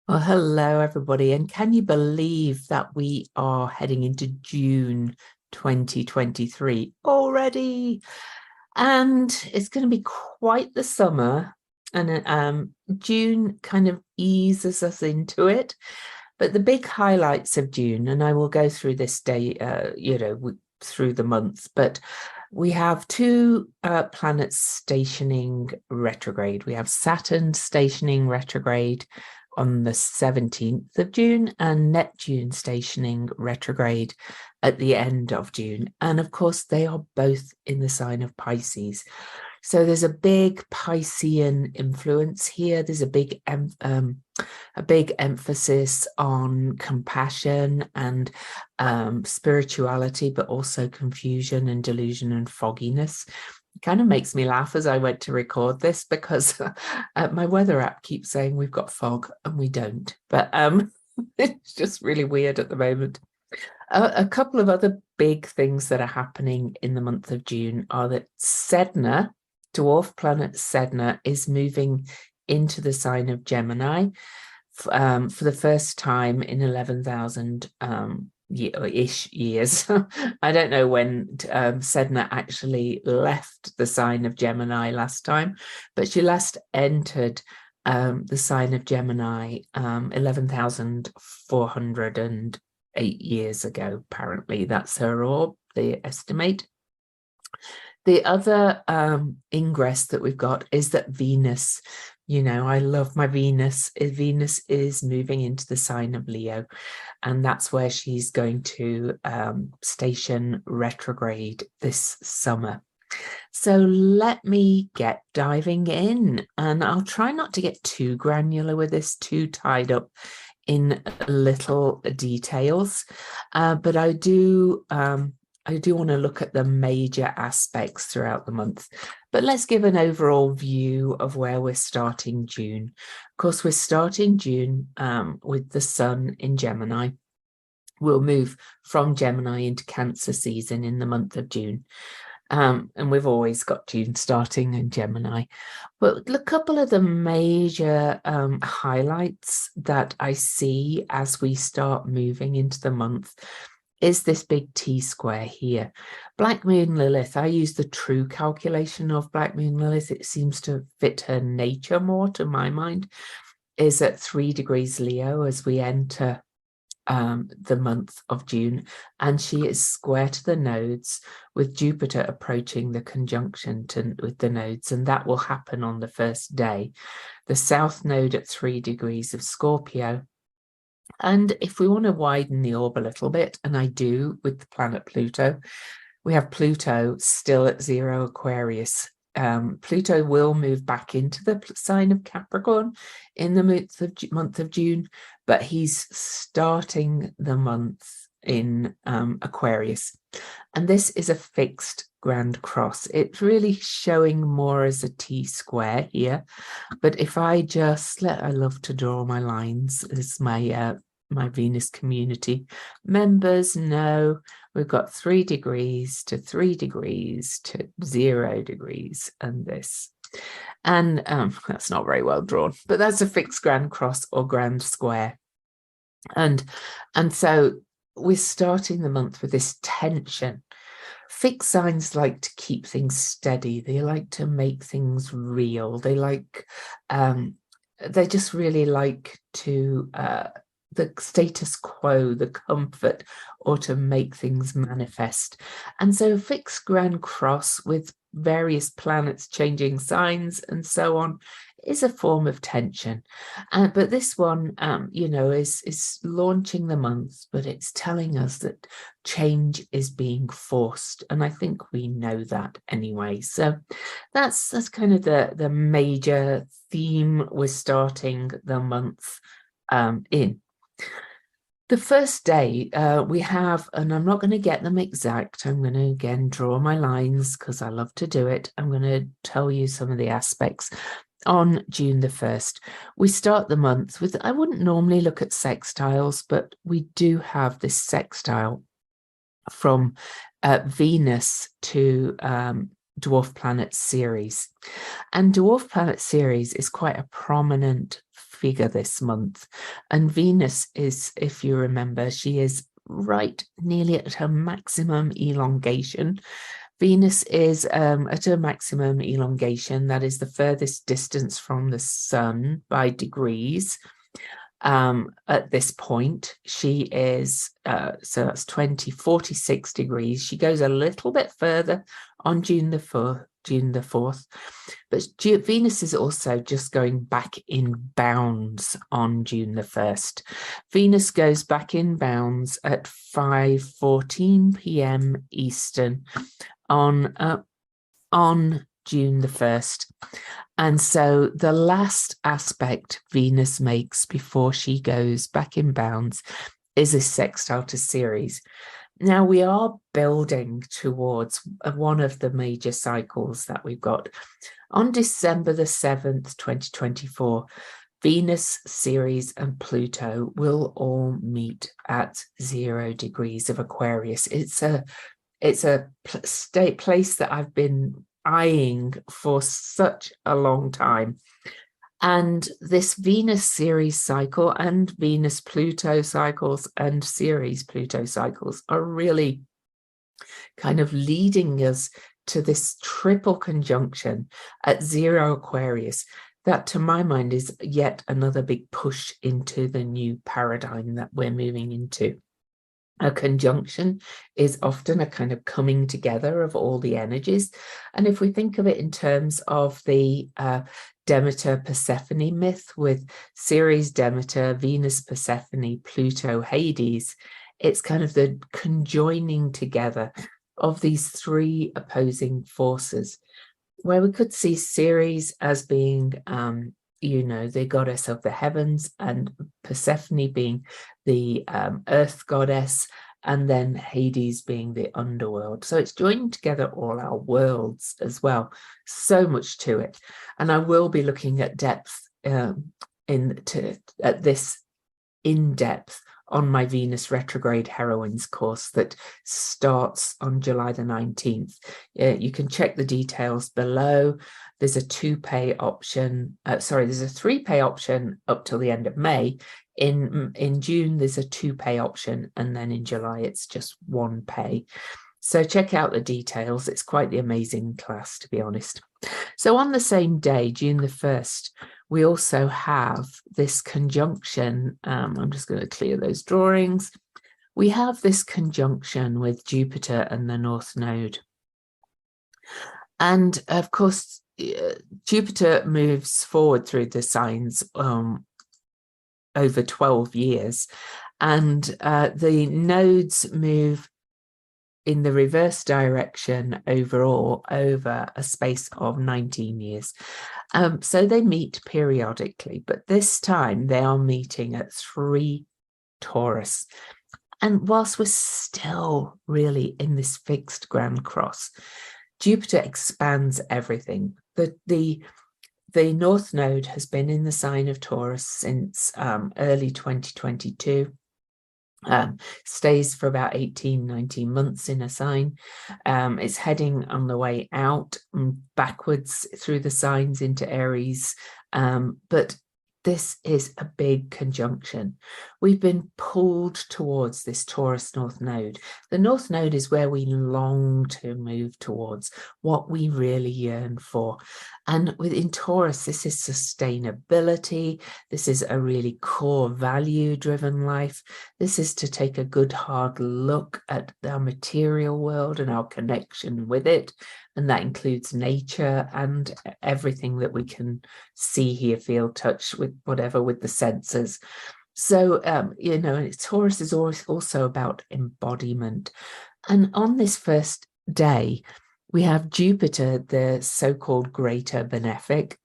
Well, hello, everybody. And can you believe that we are heading into June 2023 already? And it's going to be quite the summer. And June kind of eases us into it. But the big highlights of June, and I will go through this day, through the months, but we have two planets stationing retrograde. We have Saturn stationing retrograde on the 17th of June and Neptune stationing retrograde at the end of June. And of course, they are both in the sign of Pisces. So there's a big Piscean influence here. There's a big emphasis on compassion and spirituality, but also confusion and delusion and fogginess. It kind of makes me laugh as I went to record this because my weather app keeps saying we've got fog and we don't. But it's just really weird at the moment. A couple of other big things that are happening in the month of June are that Sedna, dwarf planet Sedna, is moving into the sign of Gemini for the first time in 11,000 ish years. I don't know when Sedna actually left the sign of Gemini last time, but she last entered the sign of Gemini 11,408 years ago. Apparently, that's her orb, they estimate. The other ingress that we've got is that Venus, I love my Venus. Venus is moving into the sign of Leo, and that's where she's going to station retrograde this summer. So let me get diving in, and I'll try not to get too granular with this, too tied up in little details, but I do want to look at the major aspects throughout the month. But let's give an overall view of where we're starting June. Of course, we're starting June with the sun in Gemini. We'll move from Gemini into Cancer season in the month of June. And we've always got June starting in Gemini. But a couple of the major highlights that I see as we start moving into the month is this big T square here. Black Moon Lilith, I use the true calculation of Black Moon Lilith. It seems to fit her nature more, to my mind, is at 3 degrees Leo as we enter the month of June. And she is square to the nodes with Jupiter approaching the conjunction with the nodes. And that will happen on the first day. The south node at 3 degrees of Scorpio. And if we want to widen the orb a little bit, and I do with the planet Pluto, we have Pluto still at 0 Aquarius. Pluto will move back into the sign of Capricorn in the month of June, but he's starting the month in Aquarius. And this is a fixed grand cross. It's really showing more as a T square here. But if I just I love to draw my lines as my Venus community members know, we've got 3 degrees to 3 degrees to 0 degrees and this. And that's not very well drawn, but that's a fixed grand cross or grand square. And so we're starting the month with this tension. Fixed signs like to keep things steady. They like to make things real. They just really like to the status quo, the comfort, or to make things manifest. And so fixed grand cross with various planets changing signs and so on is a form of tension. But this one, is launching the month, but it's telling us that change is being forced. And I think we know that anyway. So that's kind of the major theme we're starting the month in. The first day we have, and I'm not going to get them exact, I'm going to again draw my lines because I love to do it. I'm going to tell you some of the aspects. On June the 1st, we start the month with, I wouldn't normally look at sextiles, but we do have this sextile from Venus to dwarf planet Ceres. And dwarf planet Ceres is quite a prominent figure this month. And Venus is, if you remember, she is right nearly at her maximum elongation. Venus is at her maximum elongation. That is the furthest distance from the sun by degrees. At this point, she is, so that's 46 degrees. She goes a little bit further on June the 4th, but Venus is also just going back in bounds on June the 1st. Venus goes back in bounds at 5:14 p.m. Eastern on June the 1st. And so the last aspect Venus makes before she goes back in bounds is a sextile to Ceres. Now we are building towards one of the major cycles that we've got. On December the 7th, 2024, Venus, Ceres, and Pluto will all meet at 0 degrees of Aquarius. It's a place that I've been eyeing for such a long time. And this Venus-Ceres cycle and Venus-Pluto cycles and Ceres-Pluto cycles are really kind of leading us to this triple conjunction at 0 Aquarius that, to my mind, is yet another big push into the new paradigm that we're moving into. A conjunction is often a kind of coming together of all the energies. And if we think of it in terms of the Demeter Persephone myth with Ceres, Demeter, Venus, Persephone, Pluto, Hades, it's kind of the conjoining together of these three opposing forces, where we could see Ceres as being the goddess of the heavens, and Persephone being the earth goddess, and then Hades being the underworld. So it's joining together all our worlds as well. So much to it. And I will be looking at depth at this in depth on my Venus retrograde heroines course that starts on July the 19th. You can check the details below. There's a 2-pay option. There's a 3-pay option up till the end of May. In June, there's a 2-pay option. And then in July, it's just 1 pay. So check out the details. It's quite the amazing class, to be honest. So on the same day, June the 1st, we also have this conjunction. I'm just going to clear those drawings. We have this conjunction with Jupiter and the North Node. And of course, Jupiter moves forward through the signs over 12 years. And the nodes move in the reverse direction overall over a space of 19 years. So they meet periodically, but this time they are meeting at 3 Taurus. And whilst we're still really in this fixed grand cross, Jupiter expands everything. The North Node has been in the sign of Taurus since early 2022. Stays for about 19 months in a sign. It's heading on the way out and backwards through the signs into Aries. But this is a big conjunction. We've been pulled towards this Taurus North Node. The North Node is where we long to move towards, what we really yearn for. And within Taurus, this is sustainability. This is a really core value-driven life. This is to take a good hard look at our material world and our connection with it. And that includes nature and everything that we can see, hear, feel, touch, with whatever, with the senses. So, Taurus is also about embodiment. And on this first day, we have Jupiter, the so-called greater benefic,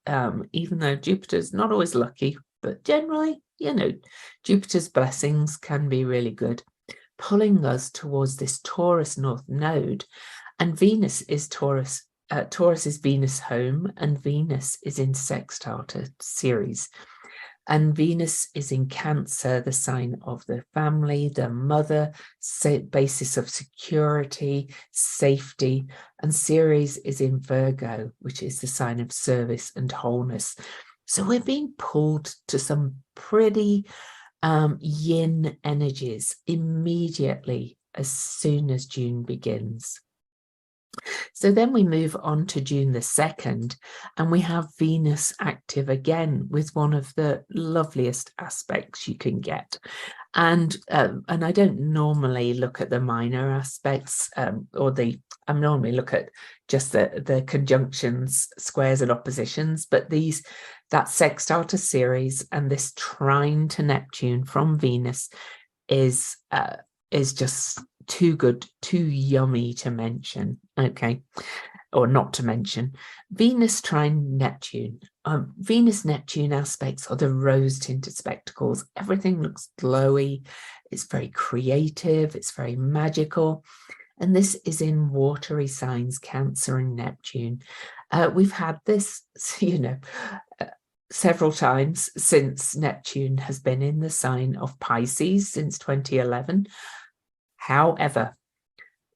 even though Jupiter's not always lucky, but generally, Jupiter's blessings can be really good, pulling us towards this Taurus North Node. And Venus is Taurus. Taurus is Venus home, and Venus is in sextile to Ceres. And Venus is in Cancer, the sign of the family, the mother, basis of security, safety. And Ceres is in Virgo, which is the sign of service and wholeness. So we're being pulled to some pretty yin energies immediately as soon as June begins. So then we move on to June the 2nd, and we have Venus active again with one of the loveliest aspects you can get. And I don't normally look at the minor aspects I normally look at just the conjunctions, squares and oppositions, but that sextile to Ceres and this trine to Neptune from Venus is just too good, too yummy to mention, okay, or not to mention. Venus trine Neptune. Venus-Neptune aspects are the rose-tinted spectacles. Everything looks glowy. It's very creative. It's very magical. And this is in watery signs, Cancer and Neptune. We've had this, several times since Neptune has been in the sign of Pisces since 2011. However,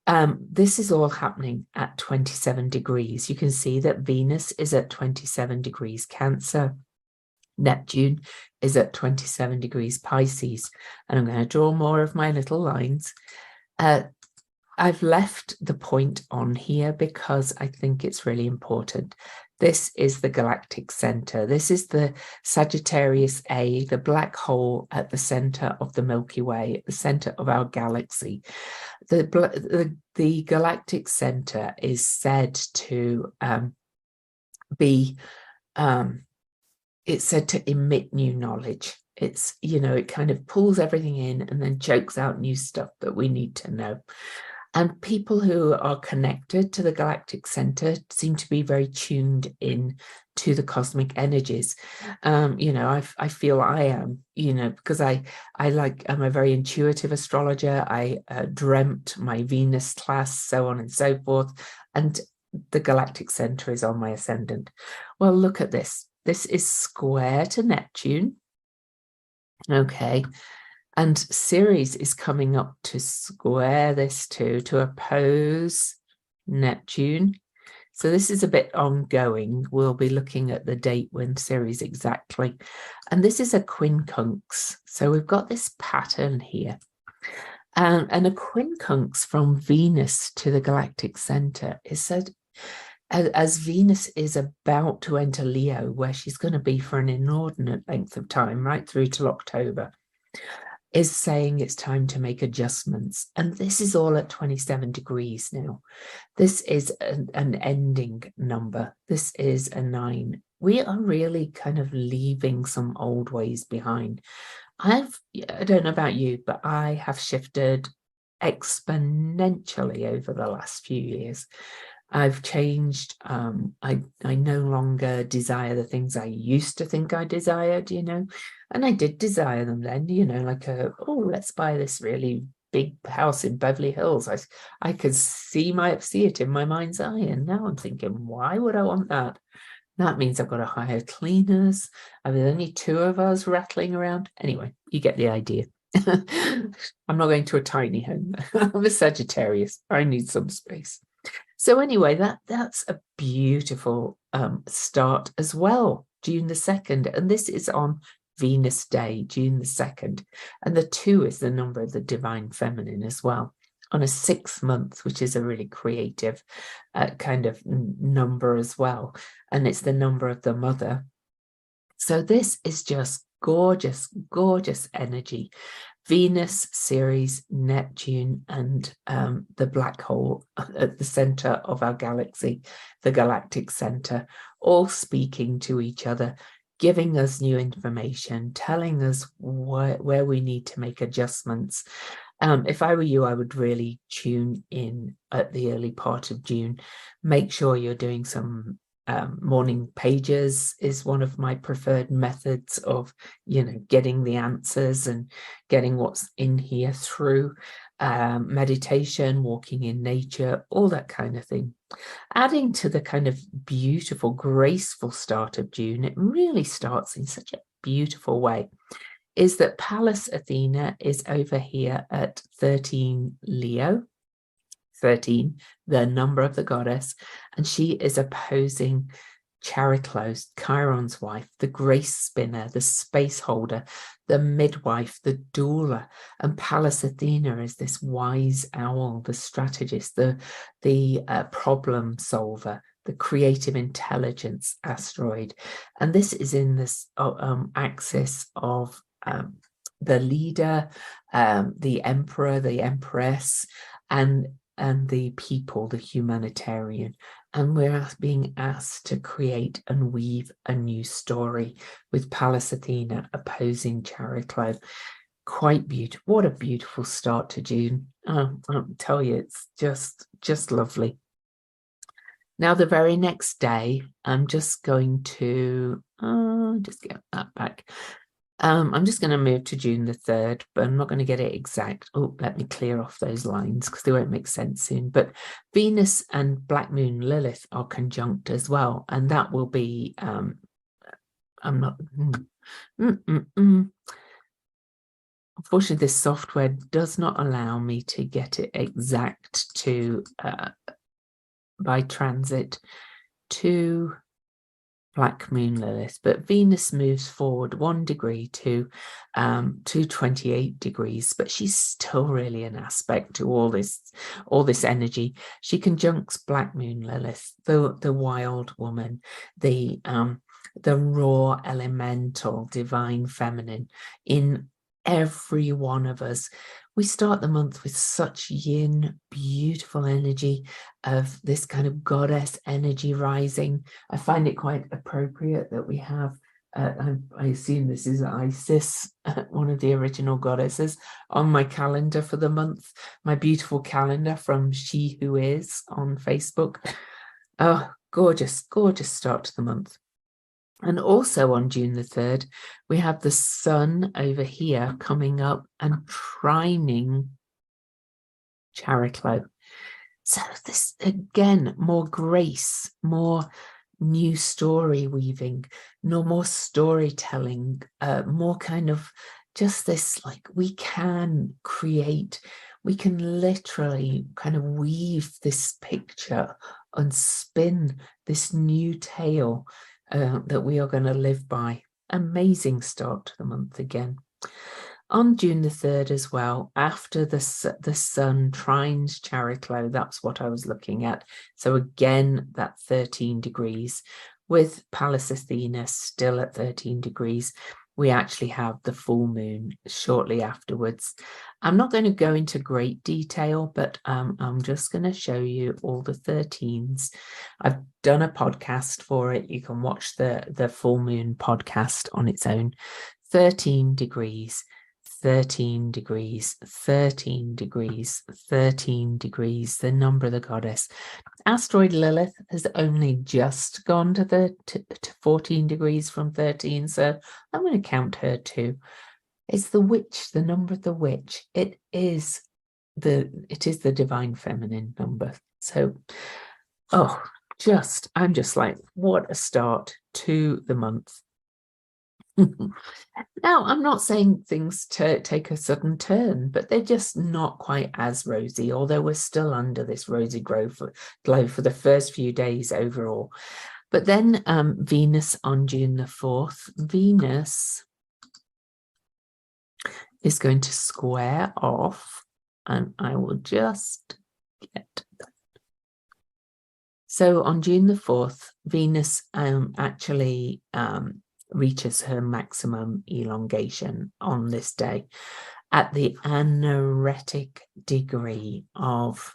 this is all happening at 27 degrees. You can see that Venus is at 27 degrees Cancer. Neptune is at 27 degrees Pisces. And I'm going to draw more of my little lines. I've left the point on here because I think it's really important. This is the galactic center. This is the Sagittarius A, the black hole at the center of the Milky Way, at the center of our galaxy. The galactic center is said to it's said to emit new knowledge. It's, it kind of pulls everything in and then chokes out new stuff that we need to know. And people who are connected to the galactic center seem to be very tuned in to the cosmic energies. I feel I am, because I'm a very intuitive astrologer. I dreamt my Venus class, so on and so forth. And the galactic center is on my ascendant. Well, look at this. This is square to Neptune. Okay. And Ceres is coming up to square this to oppose Neptune. So this is a bit ongoing. We'll be looking at the date when Ceres exactly. And this is a quincunx. So we've got this pattern here. And a quincunx from Venus to the galactic center is said, as Venus is about to enter Leo, where she's going to be for an inordinate length of time, right through till October, is saying it's time to make adjustments. And this is all at 27 degrees now. This is an ending number. This is a 9. We are really kind of leaving some old ways behind. I don't know about you, but I have shifted exponentially over the last few years. I've changed. I no longer desire the things I used to think I desired, and I did desire them then, like let's buy this really big house in Beverly Hills. I could see it in my mind's eye, and now I'm thinking, why would I want that? That means I've got to hire cleaners. There's only 2 of us rattling around. Anyway, you get the idea. I'm not going to a tiny home. I'm a Sagittarius. I need some space. So anyway, that's a beautiful start as well, June the 2nd. And this is on Venus Day, June the 2nd. And the 2 is the number of the divine feminine as well, on a 6th month, which is a really creative kind of number as well. And it's the number of the mother. So this is just gorgeous, gorgeous energy. Venus, Ceres, Neptune, and the black hole at the center of our galaxy, the galactic center, all speaking to each other, giving us new information, telling us where we need to make adjustments. If I were you, I would really tune in at the early part of June. Make sure you're doing some morning pages is one of my preferred methods of, getting the answers and getting what's in here through meditation, walking in nature, all that kind of thing. Adding to the kind of beautiful, graceful start of June, it really starts in such a beautiful way, is that Pallas Athena is over here at 13 Leo, 13, the number of the goddess, and she is opposing Chariclo, Chiron's wife, the grace spinner, the space holder, the midwife, the doula, and Pallas Athena is this wise owl, the strategist, the problem solver, the creative intelligence asteroid. And this is in this axis of the leader, the emperor, the empress, and the people, the humanitarian. And we're being asked to create and weave a new story with Pallas Athena opposing Chariclo. Quite beautiful. What a beautiful start to June. I'll tell you, it's just lovely. Now, the very next day, I'm just going to just get that back. I'm just going to move to June the 3rd, but I'm not going to get it exact. Oh, let me clear off those lines because they won't make sense soon. But Venus and Black Moon Lilith are conjunct as well. And that will be, I'm not, unfortunately, this software does not allow me to get it exact to, by transit to Black Moon Lilith, but Venus moves forward 1 degree to 28 degrees, but she's still really an aspect to all this energy. She conjuncts Black Moon Lilith, the wild woman, the raw elemental divine feminine in every one of us. We start the month with such yin, beautiful energy of this kind of goddess energy rising. I find it quite appropriate that we have, I assume this is Isis, one of the original goddesses, on my calendar for the month, my beautiful calendar from She Who Is on Facebook. Oh, gorgeous, gorgeous start to the month. And also on June the 3rd, we have the sun over here coming up and trining Chariclo. So this, again, more grace, more new story weaving, no more storytelling, more kind of just this, like, we can create, we can literally kind of weave this picture and spin this new tale that we are going to live by. Amazing start to the month again. On June the 3rd as well, after the sun trines Chariclo, that's what I was looking at. So again, that 13 degrees with Pallas Athena still at 13 degrees. We actually have the full moon shortly afterwards. I'm not going to go into great detail, but I'm just going to show you all the 13s. I've done a podcast for it. You can watch the full moon podcast on its own. 13 degrees, 13 degrees, 13 degrees, 13 degrees, the number of the goddess. Asteroid Lilith has only just gone to 14 degrees from 13, so I'm going to count her too. It's the witch, the number of the witch. It is the divine feminine number. So, I'm just like, what a start to the month. Now, I'm not saying things to take a sudden turn, but they're just not quite as rosy, although we're still under this rosy glow for the first few days overall. But then Venus on June the 4th, Venus is going to square off, and I will just get that. So on June the 4th, Venus actually reaches her maximum elongation on this day at the anaretic degree of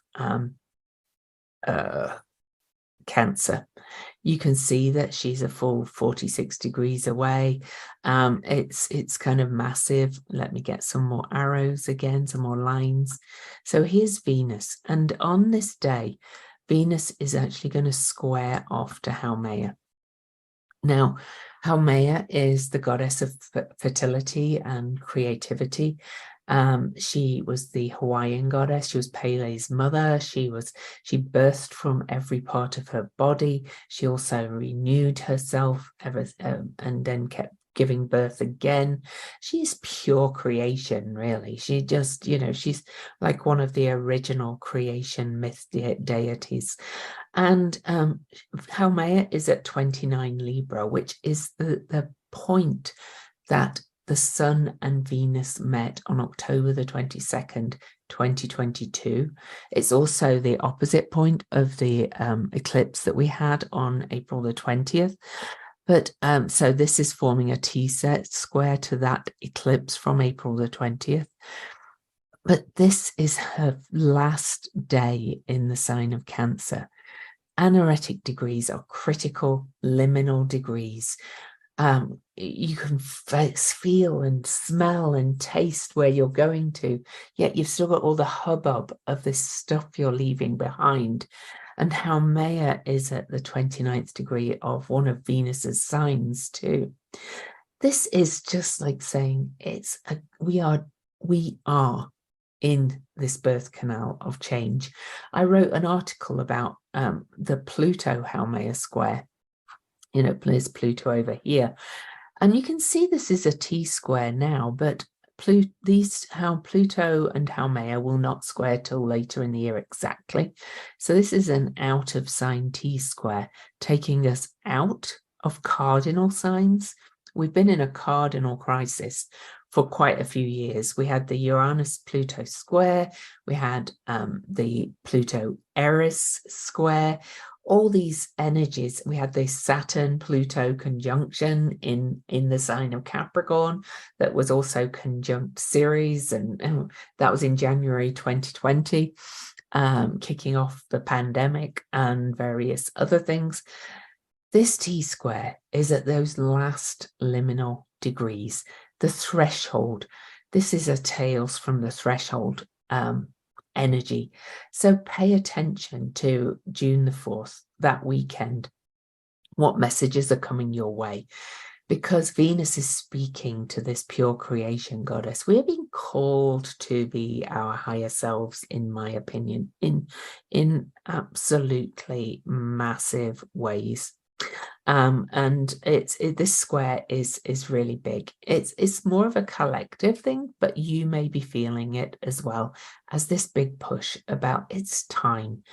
Cancer. You can see that she's a full 46 degrees away. It's kind of massive. Let me get some more arrows again, some more lines. So here's Venus, and on this day, Venus is actually going to square off to Haumea. Now, Haumea is the goddess of fertility and creativity. She was the Hawaiian goddess. She was Pele's mother. She birthed from every part of her body. She also renewed herself and then kept giving birth again. She's pure creation, really. She just, she's like one of the original creation myth deities. And Haumea is at 29 Libra, which is the point that the Sun and Venus met on October the 22nd, 2022. It's also the opposite point of the eclipse that we had on April the 20th. But so this is forming a T-set square to that eclipse from April the 20th. But this is her last day in the sign of Cancer. Anaretic degrees are critical liminal degrees. You can feel and smell and taste where you're going to, yet you've still got all the hubbub of this stuff you're leaving behind. And Haumea is at the 29th degree of one of Venus's signs too. This is just like saying we are in this birth canal of change. I wrote an article about the Pluto Haumea square. You know, there's Pluto over here. And you can see this is a T-square now, but how Pluto and Haumea will not square till later in the year exactly. So this is an out of sign T-square, taking us out of cardinal signs. We've been in a cardinal crisis for quite a few years. We had the Uranus-Pluto square, we had the Pluto-Eris square, all these energies. We had the Saturn-Pluto conjunction in the sign of Capricorn that was also conjunct Ceres, and that was in January 2020, kicking off the pandemic and various other things. This T-square is at those last liminal degrees, the threshold. This is a Tales from the Threshold energy. So pay attention to June the 4th, that weekend, what messages are coming your way, because Venus is speaking to this pure creation goddess. We're being called to be our higher selves, in my opinion, in absolutely massive ways. And this square is really big. It's more of a collective thing, but you may be feeling it as well as this big push about it's time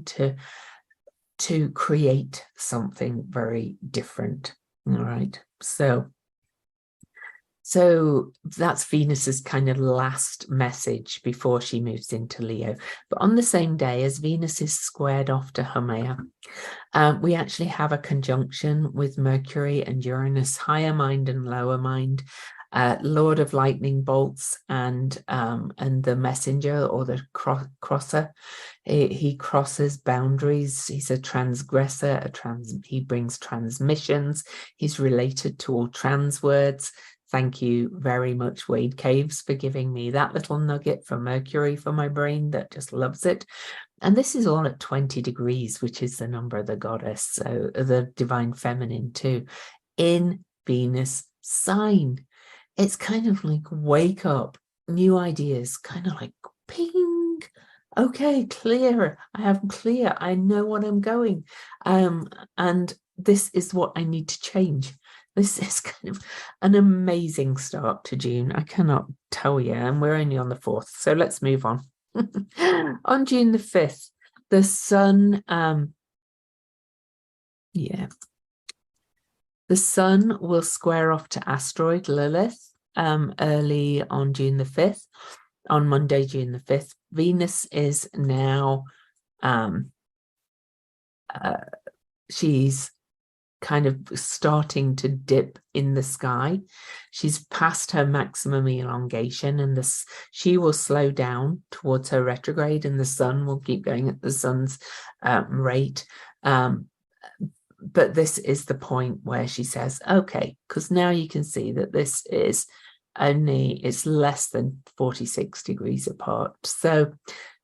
to create something very different. All right, so that's Venus's kind of last message before she moves into Leo. But on the same day as Venus is squared off to Haumea, we actually have a conjunction with Mercury and Uranus, higher mind and lower mind, Lord of lightning bolts and the messenger or the crosser. He crosses boundaries. He's a transgressor. He brings transmissions. He's related to all trans words. Thank you very much, Wade Caves, for giving me that little nugget for Mercury for my brain that just loves it. And this is all at 20 degrees, which is the number of the goddess, so the divine feminine too, in Venus sign. It's kind of like wake up, new ideas, kind of like ping. Okay, clear. I know what I'm going. And this is what I need to change. This is kind of an amazing start to June. I cannot tell you, and we're only on the 4th. So let's move on. On June the 5th, the Sun, the Sun will square off to asteroid Lilith early on June the 5th. On Monday, June the 5th, Venus is now, she's kind of starting to dip in the sky. She's past her maximum elongation, and she will slow down towards her retrograde, and the Sun will keep going at the Sun's rate. But this is the point where she says, okay, because now you can see that this is it's less than 46 degrees apart. So,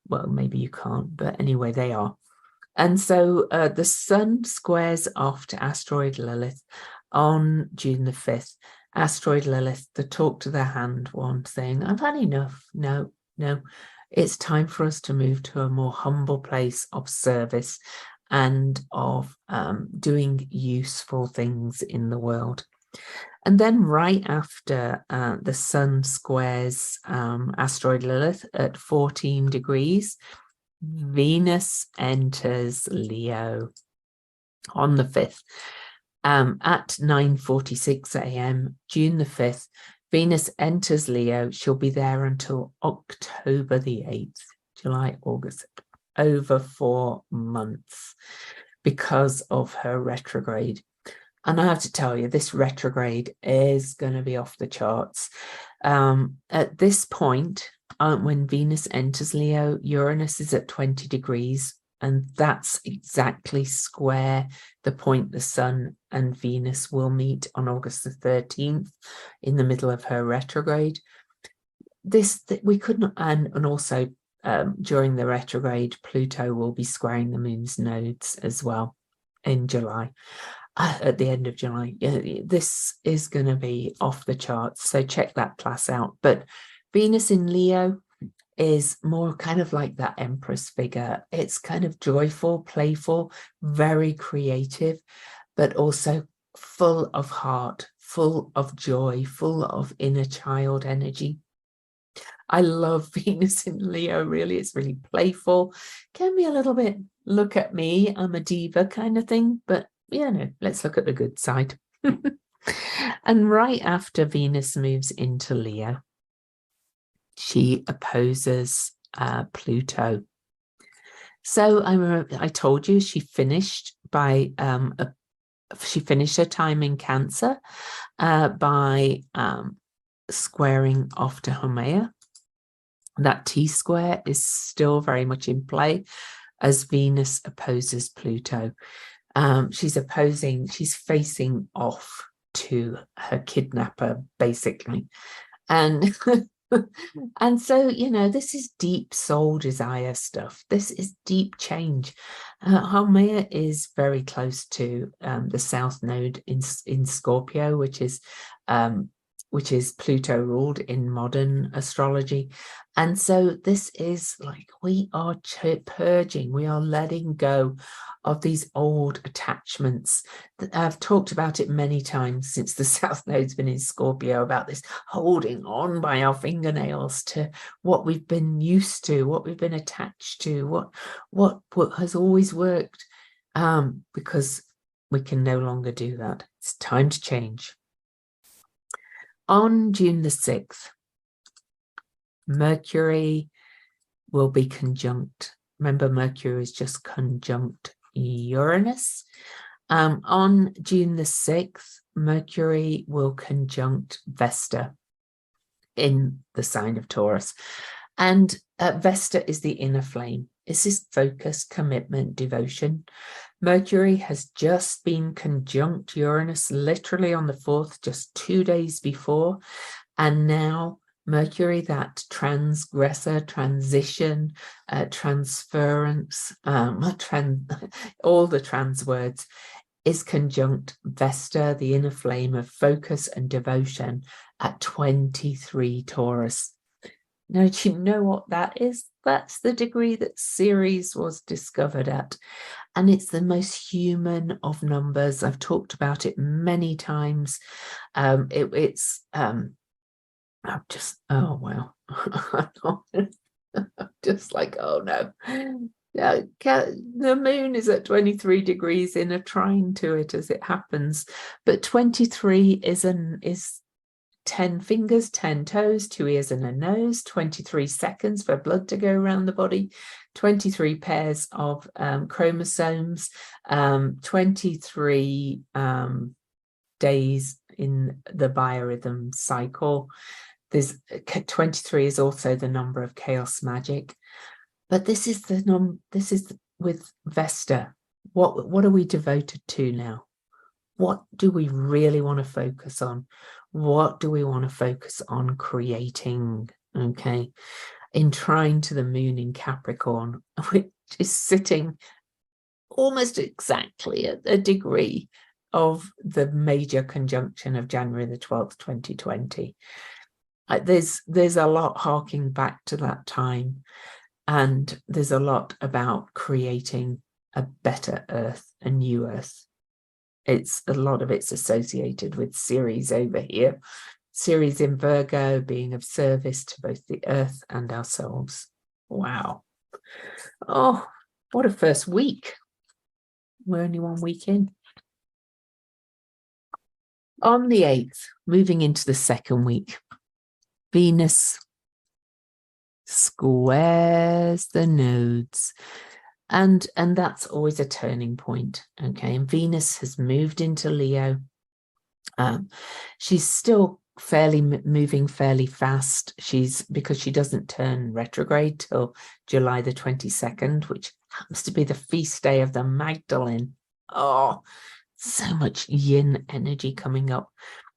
well, maybe you can't, but anyway, they are. And so the Sun squares off to asteroid Lilith on June the 5th. Asteroid Lilith, the talk to the hand one, saying, I've had enough. No, it's time for us to move to a more humble place of service and of doing useful things in the world. And then right after the Sun squares asteroid Lilith at 14 degrees, Venus enters Leo on the 5th at 9:46 a.m. June the 5th. Venus enters Leo. She'll be there until October the 8th, July, August, over 4 months because of her retrograde. And I have to tell you, this retrograde is going to be off the charts. At this point, when Venus enters Leo, Uranus is at 20 degrees, and that's exactly square the point the Sun and Venus will meet on August the 13th, in the middle of her retrograde. We couldn't, and also during the retrograde, Pluto will be squaring the moon's nodes as well in July. At the end of July. This is going to be off the charts, so check that class out. But Venus in Leo is more kind of like that Empress figure. It's kind of joyful, playful, very creative, but also full of heart, full of joy, full of inner child energy. I love Venus in Leo, really. It's really playful, can be a little bit look at me, I'm a diva kind of thing, but no, let's look at the good side. And right after Venus moves into Leo, she opposes Pluto. So I told you she finished by she finished her time in Cancer by squaring off to Haumea. That T-square is still very much in play as Venus opposes Pluto. She's facing off to her kidnapper, basically. And and so, this is deep soul desire stuff. This is deep change. Haumea is very close to the South Node in Scorpio, which is Pluto ruled in modern astrology. And so this is like, we are purging, we are letting go of these old attachments. I've talked about it many times since the South Node's been in Scorpio, about this holding on by our fingernails to what we've been used to, what we've been attached to, what has always worked, because we can no longer do that. It's time to change. On June the 6th, Mercury will be conjunct. Remember, Mercury is just conjunct Uranus. On June the 6th, Mercury will conjunct Vesta in the sign of Taurus. And Vesta is the inner flame. It's this focus, commitment, devotion. Mercury has just been conjunct Uranus literally on the 4th, just 2 days before. And now Mercury, that transgressor, transition, transference, all the trans words, is conjunct Vesta, the inner flame of focus and devotion, at 23 Taurus. Now, do you know what that is? That's the degree that Ceres was discovered at. And it's the most human of numbers. I've talked about it many times. I'm just, oh, wow. Just like, oh, no. The moon is at 23 degrees in a trine to it as it happens. But 23 is 10 fingers, 10 toes, 2 ears and a nose, 23 seconds for blood to go around the body, 23 pairs of chromosomes, 23 days in the biorhythm cycle. There's 23 is also the number of chaos magic. But this is with Vesta. What are we devoted to now? What do we really want to focus on? What do we want to focus on creating? Okay. In trine to the moon in Capricorn, which is sitting almost exactly at a degree of the major conjunction of January the 12th, 2020. There's a lot harking back to that time. And there's a lot about creating a better Earth, a new Earth. It's a lot of it's associated with Ceres over here. Ceres in Virgo, being of service to both the Earth and ourselves. Wow. Oh, what a first week. We're only 1 week in. On the 8th, moving into the second week, Venus squares the nodes. And that's always a turning point. Okay. And Venus has moved into Leo. She's still moving fairly fast. Because she doesn't turn retrograde till July the 22nd, which happens to be the feast day of the Magdalene. Oh, so much yin energy coming up.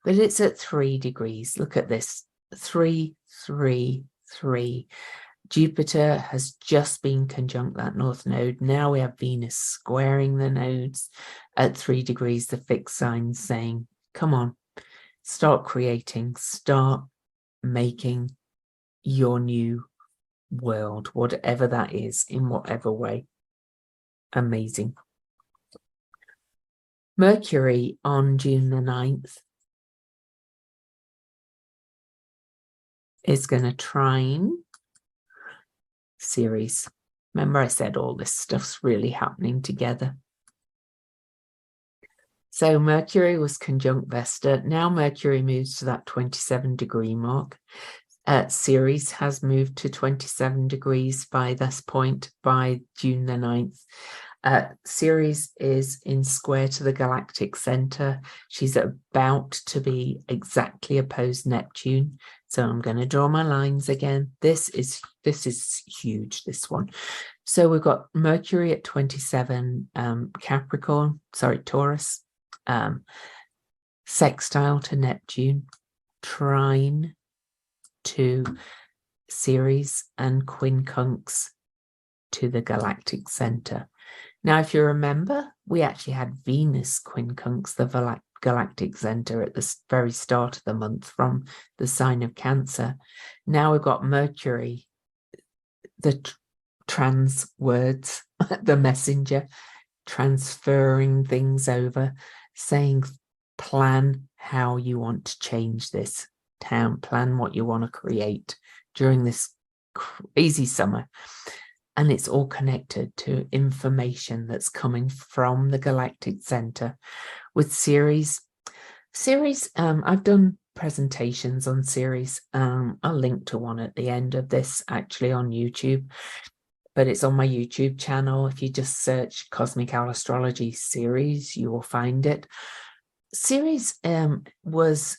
But it's at 3 degrees. Look at this. 3, 3, 3. Jupiter has just been conjunct that north node. Now we have Venus squaring the nodes at 3 degrees, the fixed sign saying, come on, start creating, start making your new world, whatever that is, in whatever way. Amazing. Mercury on June the 9th is going to trine Ceres. Remember I said all this stuff's really happening together. So Mercury was conjunct Vesta. Now Mercury moves to that 27-degree mark. Ceres has moved to 27 degrees by this point, by June the 9th. Ceres is in square to the galactic center. She's about to be exactly opposed Neptune. So I'm going to draw my lines again. This is huge, this one. So we've got Mercury at 27, Taurus, sextile to Neptune, trine to Ceres, and quincunx to the galactic center. Now, if you remember, we actually had Venus quincunx the galactic center at the very start of the month from the sign of Cancer. Now we've got Mercury, the trans words, the messenger, transferring things over, saying, plan how you want to change this town, plan what you want to create during this crazy summer. And it's all connected to information that's coming from the galactic center. With Ceres, I've done presentations on Ceres. I'll link to one at the end of this, actually, on YouTube. But it's on my YouTube channel. If you just search Cosmic Astrology Ceres, you will find it. Ceres was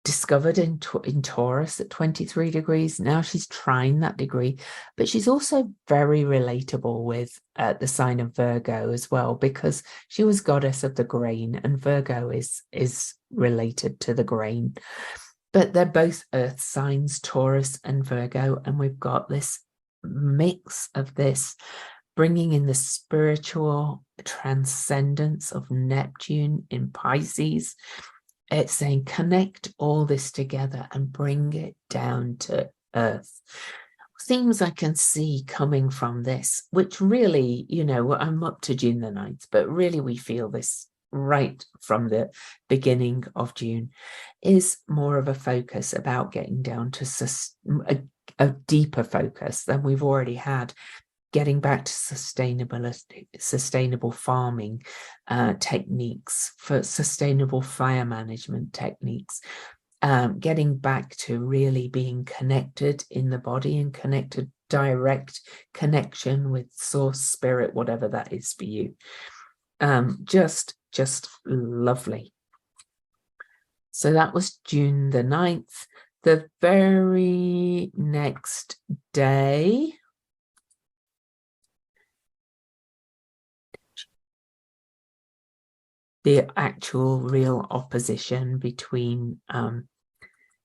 discovered in Taurus at 23 degrees. Now she's trine that degree, but she's also very relatable with the sign of Virgo as well, because she was goddess of the grain, and Virgo is related to the grain. But they're both earth signs, Taurus and Virgo, and we've got this mix of this bringing in the spiritual transcendence of Neptune in Pisces. It's saying connect all this together and bring it down to earth. Themes I can see coming from this, which really, I'm up to June the 9th, but really we feel this right from the beginning of June, is more of a focus about getting down to a deeper focus than we've already had, getting back to sustainable farming techniques, for sustainable fire management techniques, getting back to really being connected in the body and connected, direct connection with source, spirit, whatever that is for you. Just lovely. So that was June the 9th. The very next day, the actual real opposition between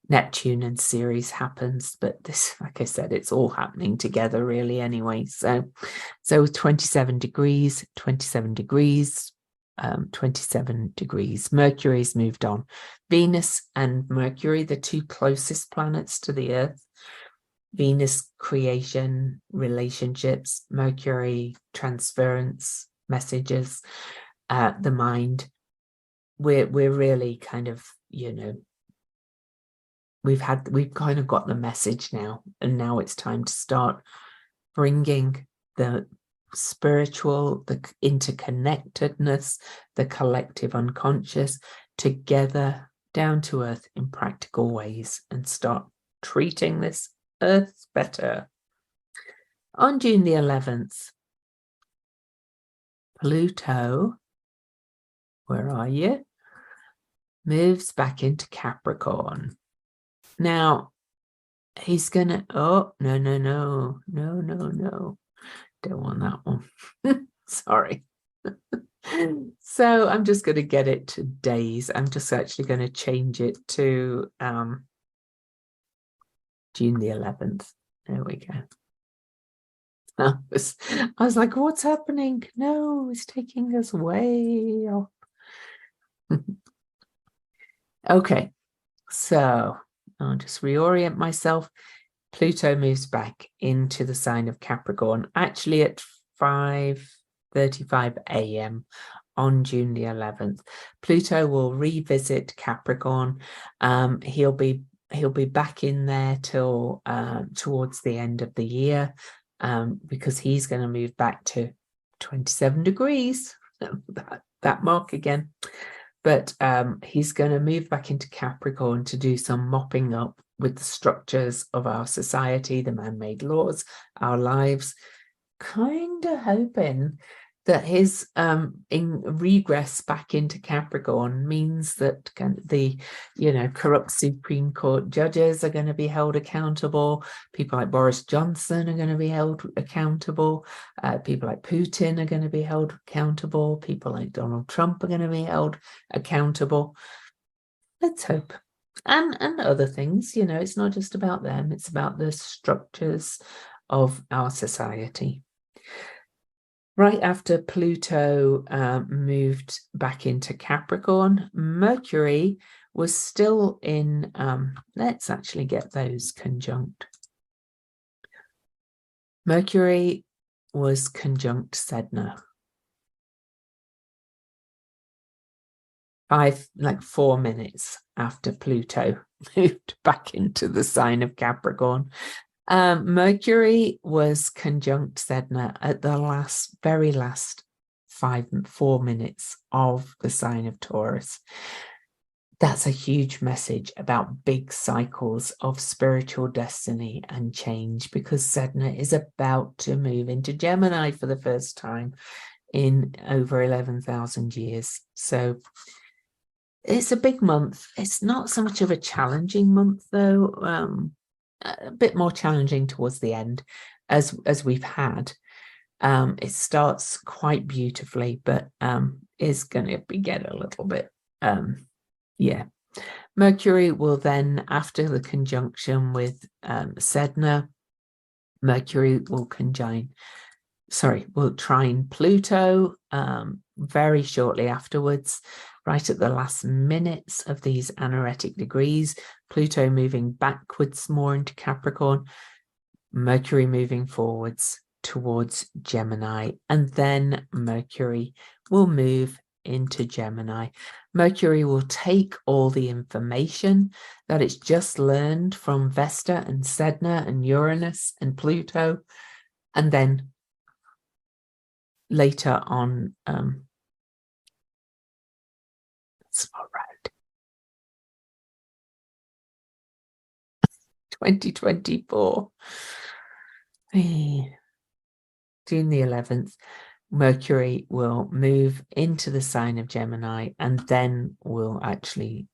Neptune and Ceres happens, but this, like I said, it's all happening together really anyway. So 27 degrees, 27 degrees, 27 degrees. Mercury's moved on. Venus and Mercury, the two closest planets to the Earth. Venus, creation, relationships. Mercury, transference, messages, the mind. We're really kind of, we've kind of got the message now, and now it's time to start bringing the spiritual, the interconnectedness, the collective unconscious together down to earth in practical ways and start treating this earth better. On June the 11th, Pluto, where are you? Moves back into Capricorn. Now, he's going to, oh, no. Don't want that one. Sorry. So I'm just going to get it to days. I'm just actually going to change it to June the 11th. There we go. I was like, what's happening? No, it's taking us way off. Okay, so I'll just reorient myself. Pluto moves back into the sign of Capricorn, actually at 5:35 a.m. on June the 11th. Pluto will revisit Capricorn. He'll be back in there till towards the end of the year, because he's going to move back to 27 degrees, that mark again. But he's going to move back into Capricorn to do some mopping up with the structures of our society, the man-made laws, our lives, kind of hoping that his in regress back into Capricorn means that the corrupt Supreme Court judges are going to be held accountable. People like Boris Johnson are going to be held accountable. People like Putin are going to be held accountable. People like Donald Trump are going to be held accountable. Let's hope. And other things, it's not just about them. It's about the structures of our society. Right after Pluto moved back into Capricorn, Mercury was still in, let's actually get those conjunct. Mercury was conjunct Sedna. 4 minutes after Pluto moved back into the sign of Capricorn. Mercury was conjunct Sedna at the very last 4 minutes of the sign of Taurus. That's a huge message about big cycles of spiritual destiny and change, because Sedna is about to move into Gemini for the first time in over 11,000 years. So it's a big month. It's not so much of a challenging month, though. A bit more challenging towards the end, as we've had. It starts quite beautifully, but is going to get a little bit, Mercury will then, after the conjunction with Sedna, Mercury will trine Pluto very shortly afterwards. Right at the last minutes of these anaretic degrees, Pluto moving backwards more into Capricorn, Mercury moving forwards towards Gemini, and then Mercury will move into Gemini. Mercury will take all the information that it's just learned from Vesta and Sedna and Uranus and Pluto, and then later on, that's not right. 2024. June the 11th, Mercury will move into the sign of Gemini, and then will actually,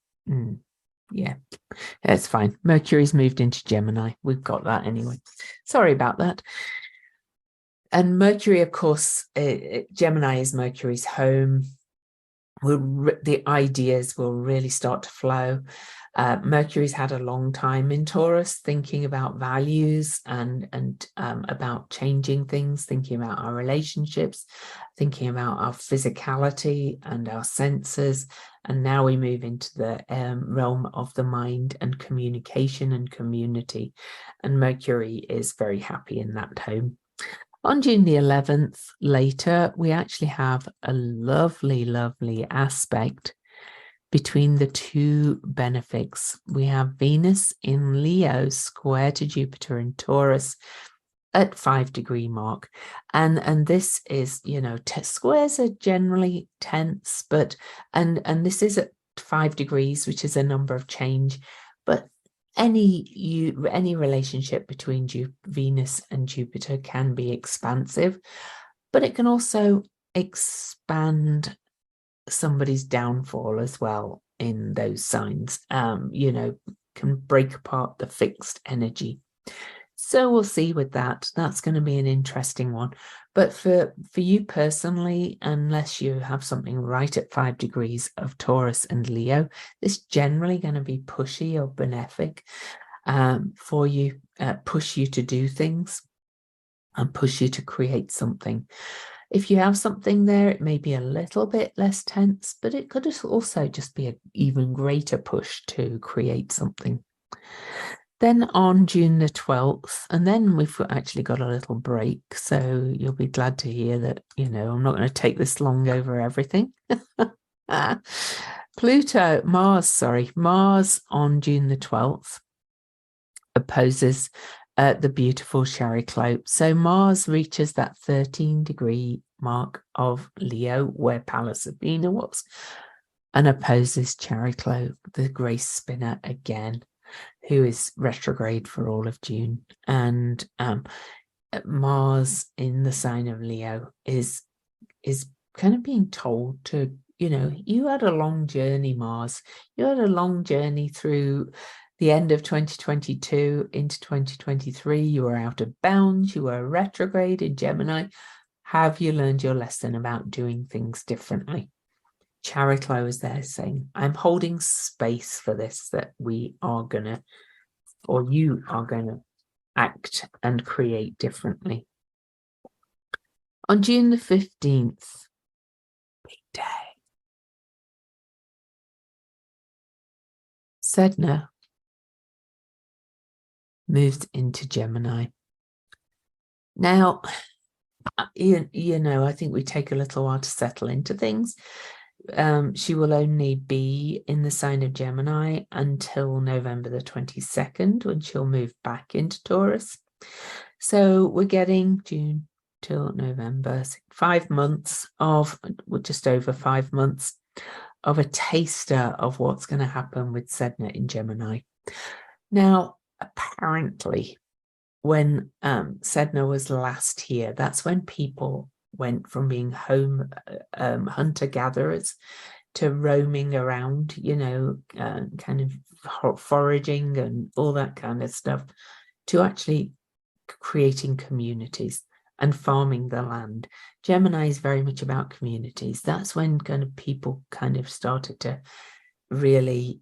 that's fine. Mercury's moved into Gemini. We've got that anyway. Sorry about that. And Mercury, of course, Gemini is Mercury's home. The ideas will really start to flow. Mercury's had a long time in Taurus, thinking about values and about changing things, thinking about our relationships, thinking about our physicality and our senses. And now we move into the realm of the mind and communication and community. And Mercury is very happy in that home. On June the 11th, later, we actually have a lovely, lovely aspect between the two benefics. We have Venus in Leo square to Jupiter in Taurus, at 5 degree mark. And this is, you know, squares are generally tense, but and this is at 5 degrees, which is a number of change, but any relationship between Venus and Jupiter can be expansive, but it can also expand somebody's downfall as well in those signs. You know, can break apart the fixed energy. So we'll see with that. That's going to be an interesting one. But for you personally, unless you have something right at 5 degrees of Taurus and Leo, it's generally going to be pushy or benefic for you, push you to do things and push you to create something. If you have something there, it may be a little bit less tense, but it could also just be an even greater push to create something. Then on June the 12th, and then we've actually got a little break, so you'll be glad to hear that, you know, I'm not going to take this long over everything. Mars on June the 12th opposes the beautiful Chariclo. So Mars reaches that 13 degree mark of Leo, where Pallas Athena was, and opposes Chariclo, the grace spinner, again, who is retrograde for all of June. And Mars in the sign of Leo is kind of being told to, you know, you had a long journey, Mars. You had a long journey through the end of 2022 into 2023. You were out of bounds. You were retrograde in Gemini. Have you learned your lesson about doing things differently? Chariclo is there saying, I'm holding space for this, that we are going to, or you are going to act and create differently. On June the 15th, big day, Sedna moves into Gemini. Now, you know, I think we take a little while to settle into things. She will only be in the sign of Gemini until November the 22nd, when she'll move back into Taurus. So we're getting June till November, 5 months of, just over 5 months of a taster of what's going to happen with Sedna in Gemini. Now, apparently, when Sedna was last here, that's when people went from being home hunter-gatherers to roaming around, you know, kind of foraging and all that kind of stuff, to actually creating communities and farming the land. Gemini is very much about communities. That's when kind of people kind of started to really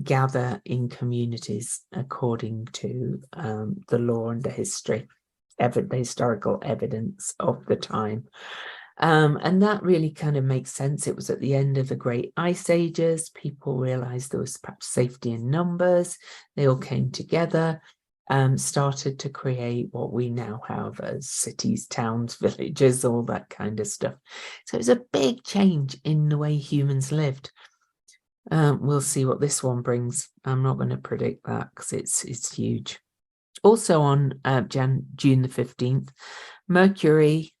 gather in communities according to the law and the history, the historical evidence of the time. And that really kind of makes sense. It was at the end of the great ice ages. People realized there was perhaps safety in numbers. They all came together, started to create what we now have as cities, towns, villages, all that kind of stuff. So it was a big change in the way humans lived. We'll see what this one brings. I'm not going to predict that because it's huge. Also on June the 15th, Mercury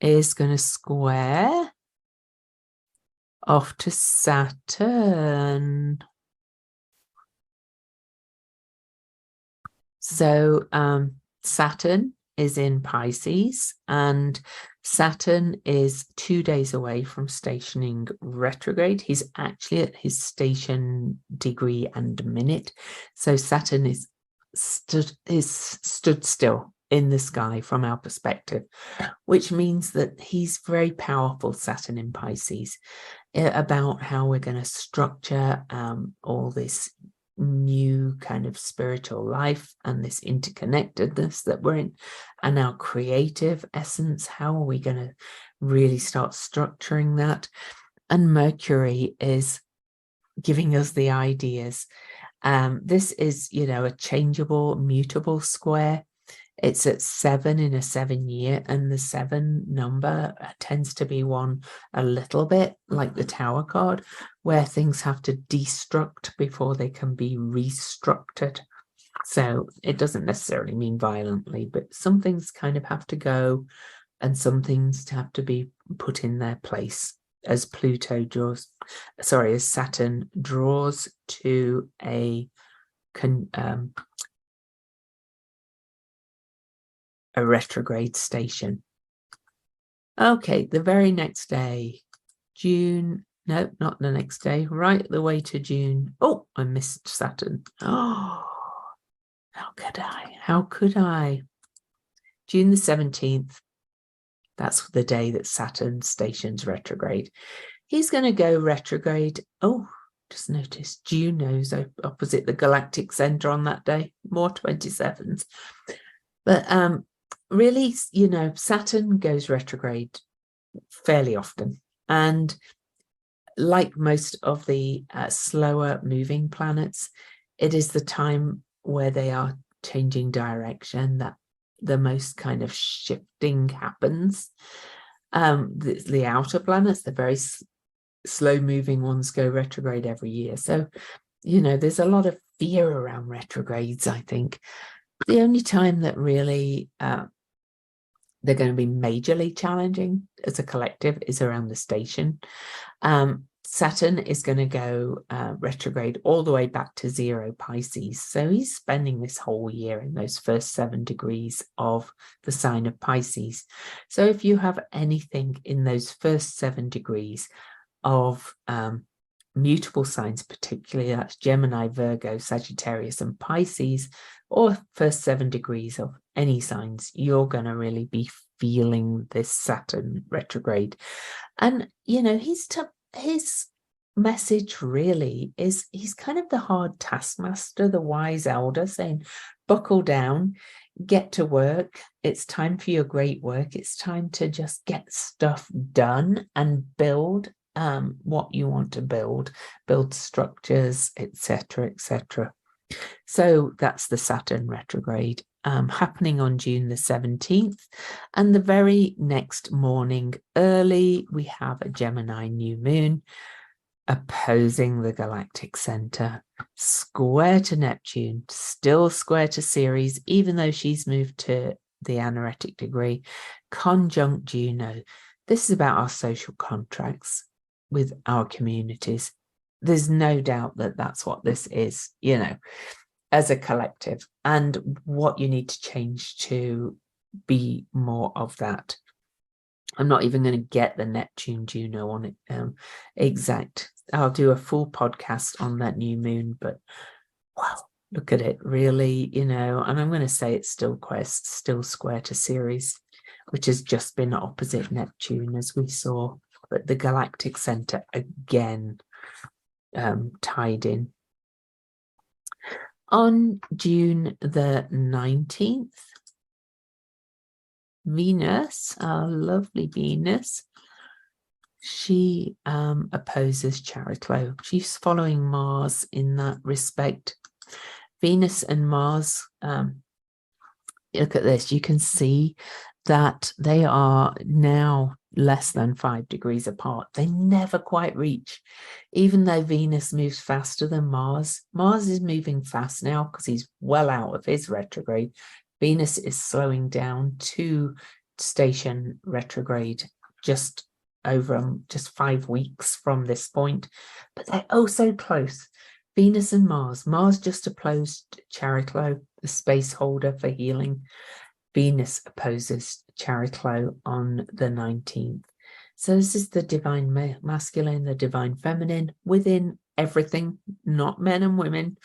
is going to square off to Saturn. So Saturn is in Pisces, and Saturn is 2 days away from stationing retrograde. He's actually at his station degree and minute. So Saturn is stood still in the sky from our perspective, which means that he's very powerful, Saturn in Pisces, about how we're going to structure all this new kind of spiritual life and this interconnectedness that we're in, and our creative essence. How are we going to really start structuring that? And Mercury is giving us the ideas. This is, you know, a changeable, mutable square. It's at 7 in a 7 year, and the 7 number tends to be one a little bit like the Tower card, where things have to destruct before they can be restructured. So it doesn't necessarily mean violently, but some things kind of have to go and some things have to be put in their place as as Saturn draws to a retrograde station. Okay, the very next day, June, no, not the next day, right the way to June. Oh, I missed Saturn. Oh, how could I? How could I? June the 17th, that's the day that Saturn stations retrograde. He's going to go retrograde. Oh, just noticed Juno's opposite the galactic center on that day, more 27s. But really, you know, Saturn goes retrograde fairly often. And like most of the slower moving planets, it is the time where they are changing direction that the most kind of shifting happens. The outer planets, the very slow moving ones, go retrograde every year. So, you know, there's a lot of fear around retrogrades, I think. The only time that really they're going to be majorly challenging as a collective is around the station. Saturn is going to go retrograde all the way back to 0 Pisces. So he's spending this whole year in those first 7 degrees of the sign of Pisces. So if you have anything in those first 7 degrees of mutable signs, particularly that's Gemini, Virgo, Sagittarius, and Pisces, or first 7 degrees of any signs, you're going to really be feeling this Saturn retrograde. And, you know, his message really is he's kind of the hard taskmaster, the wise elder, saying, buckle down, get to work. It's time for your great work. It's time to just get stuff done and build what you want to build structures, etc., etc. So that's the Saturn retrograde happening on June the 17th. And the very next morning early, we have a Gemini new moon opposing the galactic center, square to Neptune, still square to Ceres, even though she's moved to the anaretic degree, conjunct Juno. This is about our social contracts with our communities. There's no doubt that that's what this is, you know, as a collective, and what you need to change to be more of that. I'm not even going to get the Neptune Juno on it exact. I'll do a full podcast on that new moon, but wow, look at it, really, you know. And I'm going to say it's still square to Ceres, which has just been opposite Neptune, as we saw, but the galactic center again tied in. On June the 19th, Venus, our lovely Venus, she opposes Chariklo. She's following Mars in that respect. Venus and Mars, look at this, you can see that they are now less than 5 degrees apart. They never quite reach, even though Venus moves faster than Mars. Mars is moving fast now because he's well out of his retrograde. Venus is slowing down to station retrograde just over just 5 weeks from this point, but they're oh so close. Venus and Mars just opposed Chariklo, the space holder for healing. Venus opposes Chariklo on the 19th. So this is the divine masculine, the divine feminine within everything, not men and women,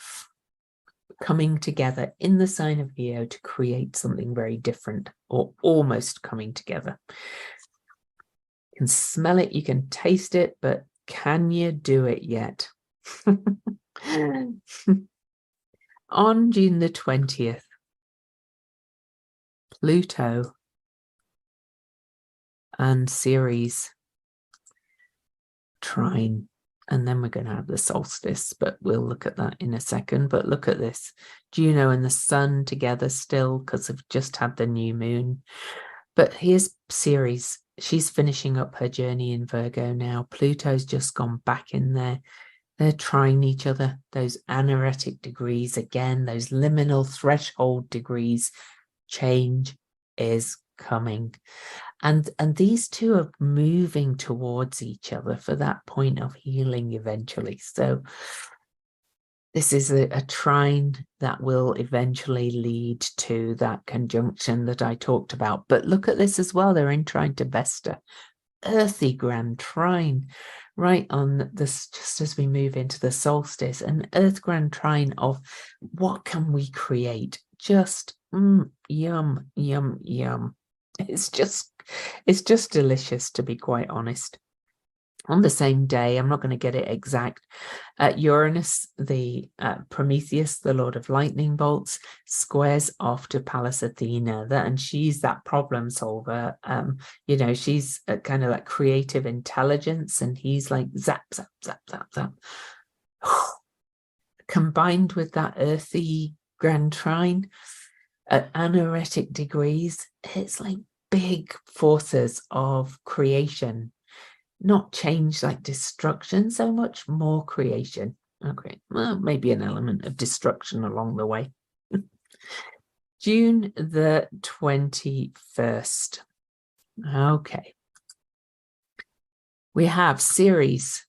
coming together in the sign of Leo to create something very different, or almost coming together. You can smell it, you can taste it, but can you do it yet? On June the 20th, Pluto and Ceres trine, and then we're going to have the solstice, but we'll look at that in a second. But look at this, Juno and the sun together still, because they've just had the new moon. But here's Ceres. She's finishing up her journey in Virgo now. Pluto's just gone back in there. They're trying each other, those anaretic degrees, again, those liminal threshold degrees. Change is coming. And these two are moving towards each other for that point of healing eventually. So this is a trine that will eventually lead to that conjunction that I talked about. But look at this as well. They're in trine to Vesta. Earthy grand trine right on this, just as we move into the solstice, an earth grand trine of what can we create? Just yum, yum, yum. It's just delicious, to be quite honest. On the same day, I'm not going to get it exact, Uranus, the Prometheus, the Lord of Lightning Bolts, squares off to Pallas Athena, and she's that problem solver. You know, she's kind of like creative intelligence, and he's like zap, zap, zap, zap, zap. Combined with that earthy grand trine at anaretic degrees, it's like big forces of creation. Not change like destruction so much, more creation. Okay, well, maybe an element of destruction along the way. June the 21st. Okay. We have Ceres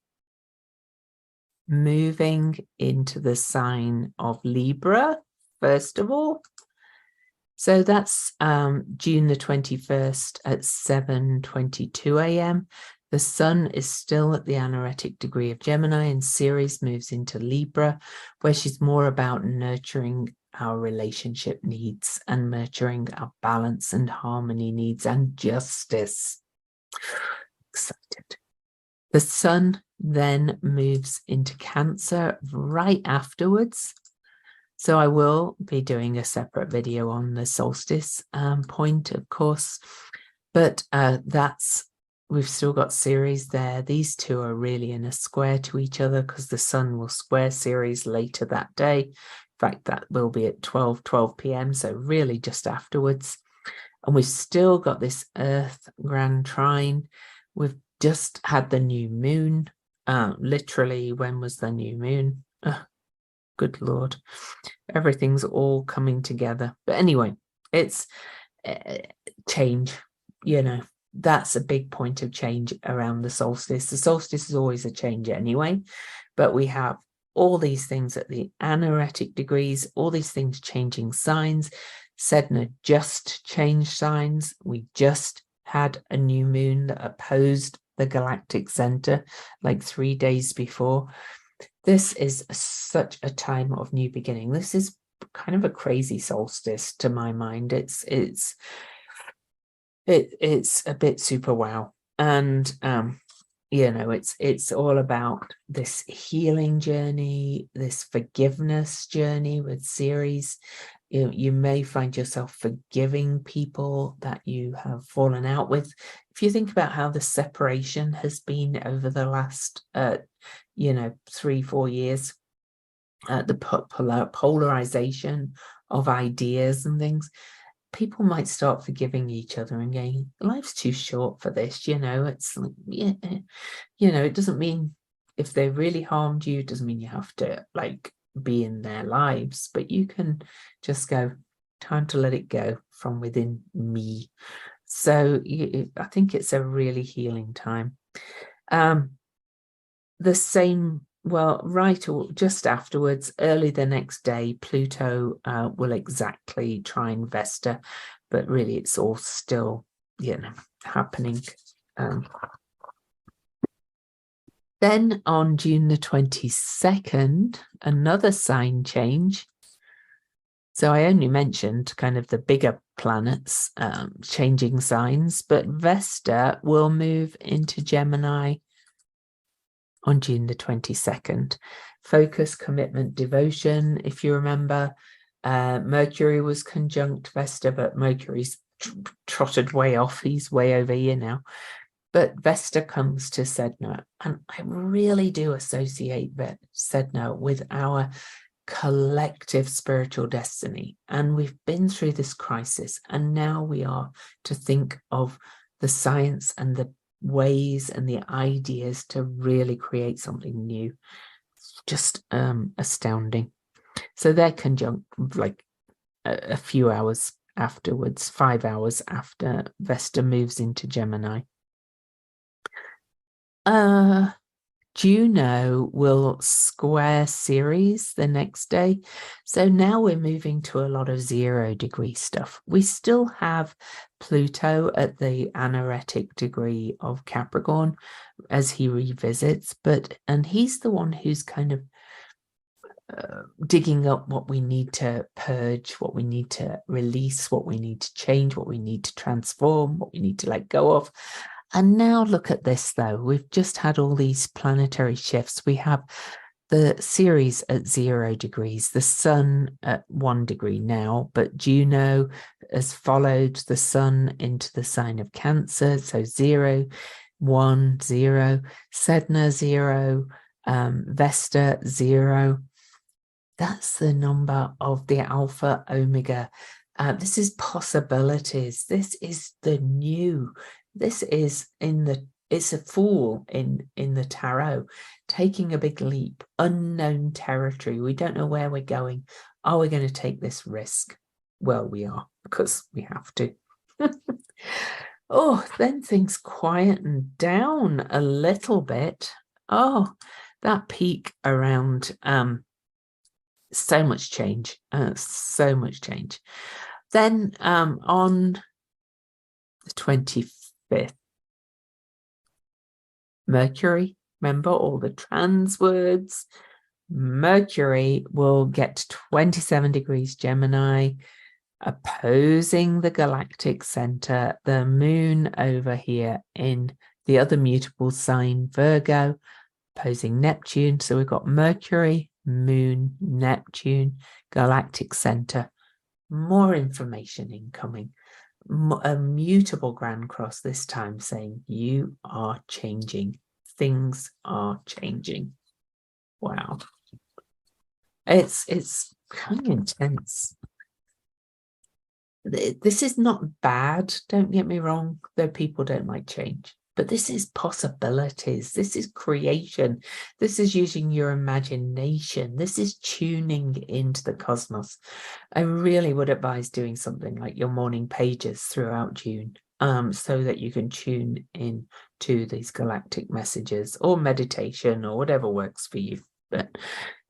moving into the sign of Libra, first of all. So that's June the 21st at 7:22 a.m. The sun is still at the anaretic degree of Gemini, and Ceres moves into Libra, where she's more about nurturing our relationship needs and nurturing our balance and harmony needs and justice. Excited. The sun then moves into Cancer right afterwards. So I will be doing a separate video on the solstice point, of course, but we've still got Ceres there. These two are really in a square to each other because the sun will square Ceres later that day. In fact, that will be at 12 p.m. So really just afterwards. And we've still got this Earth grand trine. We've just had the new moon. Literally, when was the new moon? Good Lord. Everything's all coming together. But anyway, it's change, you know. That's a big point of change around the solstice. The solstice is always a change anyway, but we have all these things at the anaretic degrees, all these things changing signs. Sedna just changed signs. We just had a new moon that opposed the galactic center like 3 days before. This is such a time of new beginning. This is kind of a crazy solstice to my mind. It's a bit super wow, and you know, it's all about this healing journey, this forgiveness journey with Ceres. You may find yourself forgiving people that you have fallen out with. If you think about how the separation has been over the last 3-4 years, the polarization of ideas and things, people might start forgiving each other and going, life's too short for this, you know. It's like, yeah, you know, it doesn't mean if they really harmed you, it doesn't mean you have to like be in their lives, but you can just go, time to let it go from within me. So I think it's a really healing time. The same, well, right or just afterwards, early the next day, Pluto will exactly trine Vesta, but really it's all still, you know, happening. Then on June the 22nd, another sign change. So I only mentioned kind of the bigger planets changing signs, but Vesta will move into Gemini on June the 22nd. Focus, commitment, devotion. If you remember, Mercury was conjunct Vesta, but Mercury's trotted way off. He's way over here now. But Vesta comes to Sedna, and I really do associate Sedna with our collective spiritual destiny. And we've been through this crisis, and now we are to think of the science and the ways and the ideas to really create something new. just astounding. So they're conjunct like a few hours afterwards, 5 hours after Vesta moves into Gemini. Juno will square Ceres the next day. So now we're moving to a lot of 0 degree stuff. We still have Pluto at the anaretic degree of Capricorn as he revisits, and he's the one who's kind of digging up what we need to purge, what we need to release, what we need to change, what we need to transform, what we need to let go of. And now look at this, though. We've just had all these planetary shifts. We have the Ceres at 0 degrees, the Sun at 1 degree now, but Juno has followed the Sun into the sign of Cancer. So 0, 1, 0, Sedna 0, Vesta 0. That's the number of the Alpha Omega. This is possibilities. This is the new. This is it's a fool in the tarot, taking a big leap, unknown territory. We don't know where we're going. Are we going to take this risk? Well, we are, because we have to. Oh, then things quieten down a little bit. Oh, that peak around so much change, so much change. Then on the 25th, Mercury, remember all the trans words, Mercury will get to 27 degrees Gemini, opposing the galactic center, the moon over here in the other mutable sign, Virgo, opposing Neptune. So we've got Mercury, Moon, Neptune, galactic center. More information incoming. A mutable grand cross this time saying you are changing. Things are changing. Wow. It's kind of intense. This is not bad, don't get me wrong, though people don't like change. But this is possibilities. This is creation. This is using your imagination. This is tuning into the cosmos. I really would advise doing something like your morning pages throughout June, so that you can tune in to these galactic messages, or meditation, or whatever works for you. But